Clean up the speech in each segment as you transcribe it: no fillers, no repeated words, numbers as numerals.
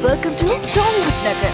Welcome to Tollywood Nagar.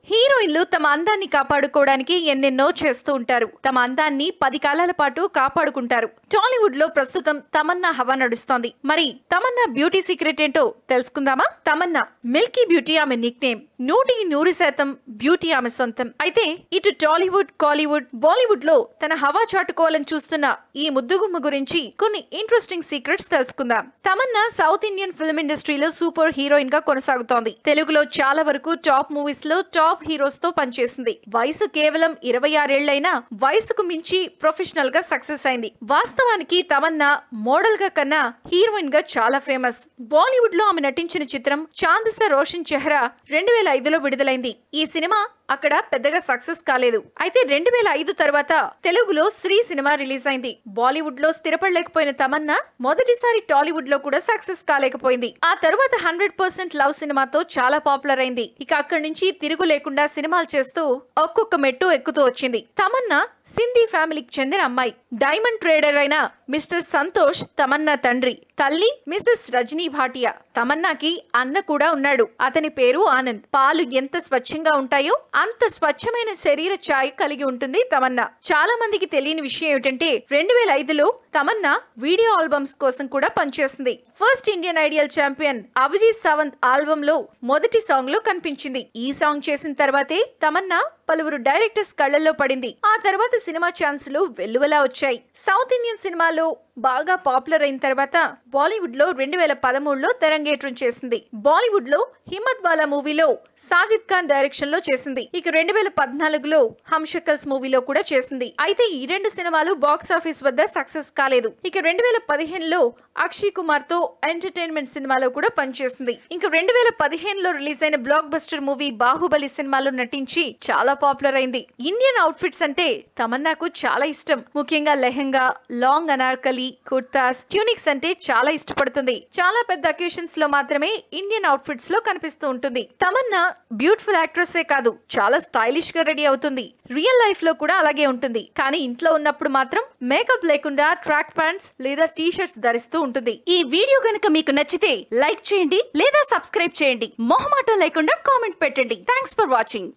హీరోయిన్లు తమ అందాన్ని కాపాడుకోవడానికి ఎన్నెన్నో చేస్తూ ఉంటారు. తమ అందాన్ని 10 కాలాల పాటు కాపాడుకుంటారు. టాలీవుడ్ లో ప్రస్తుతం తమన్నా హవా నడుస్తోంది. మరి తమన్నా బ్యూటీ సీక్రెట్ ఏంటో తెలుసుకుందామా? తమన్నా మిల్కీ బ్యూటీ ఆమె నిక్ నేమ్. 100% బ్యూటీ ఆమె సొంతం. అయితే ఇటు టాలీవుడ్, కాలీవుడ్, బాలీవుడ్ లో తన హవా చాటుకోవాలని చూస్తున్న ఈ ముద్దుగుమ్మ గురించి కొన్ని ఇంట్రెస్టింగ్ సీక్రెట్స్ తెలుసుకుందాం. తమన్నా సౌత్ ఇండియన్ ఫిల్మ్ ఇండస్ట్రీలో సూపర్ హీరోయిన్ గా కొనసాగుతోంది. తెలుగులో చాలా వరకు టాప్ మూవీస్ లో టాప్ హీరోస్ తో పనిచేసింది. వయసు కేవలం 26 ఏళ్లైనా వయసుకు మించి ప్రొఫెషనల్ గా సక్సెస్ అయింది. వాస్తవానికి తమన్నా మోడల్ గా కన్నా హీరోయిన్ గా చాలా ఫేమస్. బాలీవుడ్ లో ఆమె నటించిన చిత్రం చాంద్ సే రోషన్ చెహరా 2005లో విడుదలైంది. ఈ సినిమా అక్కడ పెద్దగా సక్సెస్ కాలేదు. అయితే 2005 తర్వాత తెలుగులో శ్రీ సినిమా రిలీజ్ అయింది. బాలీవుడ్ లో స్థిరపడలేకపోయిన తమన్నా మొదటిసారి టాలీవుడ్ లో కూడా సక్సెస్ కాలేకపోయింది. ఆ తర్వాత 100% లవ్ సినిమాతో చాలా పాపులర్ అయింది. ఇక అక్కడి నుంచి తిరుగు లేకుండా సినిమాలు చేస్తూ ఒక్కొక్క మెట్టు ఎక్కుతూ వచ్చింది. తమన్నా సింధీ ఫ్యామిలీకి చెందిన అమ్మాయి. డైమండ్ ట్రేడర్ అయిన మిస్టర్ సంతోష్ తమన్నా తండ్రి. తల్లి మిసెస్ రజనీ భాటియా. తమన్నాకి అన్న కూడా ఉన్నాడు. అతని పేరు ఆనంద్. పాలు ఎంత స్వచ్ఛంగా ఉంటాయో అంత స్వచ్ఛమైన శరీర ఛాయ కలిగి ఉంటుంది తమన్నా. చాలా మందికి తెలియని విషయం ఏమిటంటే 2005లో తమన్నా వీడియో ఆల్బమ్స్ కోసం కూడా పనిచేస్తుంది. First Indian Idol champion Abhijeet Sawant album లో మొదటి సాంగ్ లో కనిపించింది. ఈ సాంగ్ చేసిన తర్వాతే తమన్నా పలువురు డైరెక్టర్స్ కళ్లలో పడింది. ఆ తర్వాత సినిమా ఛాన్సులు వెల్లువలా వచ్చాయి. సౌత్ ఇండియన్ సినిమాలో బాగా పాపులర్ అయిన తర్వాత బాలీవుడ్ లో 2013లో తెరంగేట్రం చేసింది. బాలీవుడ్ లో హిమ్మత్ వాలా మూవీలో సాజిద్ ఖాన్ డైరెక్షన్ లో చేసింది. ఇక 2014లో హమ్ షకల్స్ మూవీలో కూడా చేసింది. అయితే ఈ 2 సినిమాలు బాక్స్ ఆఫీస్ వద్ద సక్సెస్ కాలేదు. ఇక 2015లో అక్షయ్ కుమార్ తో ఎంటర్టైన్మెంట్ సినిమాలో కూడా పనిచేసింది. ఇంక 2015లో రిలీజ్ అయిన బ్లాక్ బస్టర్ మూవీ బాహుబలి సినిమాలో నటించి చాలా పాపులర్ అయింది. ఇండియన్ అవుట్ ఫిట్స్ అంటే తమన్నాకు చాలా ఇష్టం. ముఖ్యంగా లెహంగా, లాంగ్ అనార్కలి, కుర్తాస్, ట్యూనిక్స్ అంటే చాలా ఇష్టపడుతుంది. చాలా పెద్ద అకేషన్స్ లో మాత్రమే ఇండియన్ అవుట్ ఫిట్స్ లో కనిపిస్తూ ఉంటుంది. తమన్నా బ్యూటిఫుల్ యాక్ట్రెస్ కాదు, చాలా స్టైలిష్ గా రెడీ అవుతుంది. రియల్ లైఫ్ లో కూడా అలాగే ఉంటుంది. కానీ ఇంట్లో ఉన్నప్పుడు మాత్రం మేకప్ లేకుండా ట్రాక్ ప్యాంట్స్ లేదా టీ షర్ట్స్ ధరిస్తూ ఉంటుంది. ఈ వీడియో గనుక మీకు నచ్చితే లైక్ చేయండి లేదా సబ్స్క్రైబ్ చేయండి. మొహమాటం లేకుండా కామెంట్ పెట్టండి. Thanks for watching.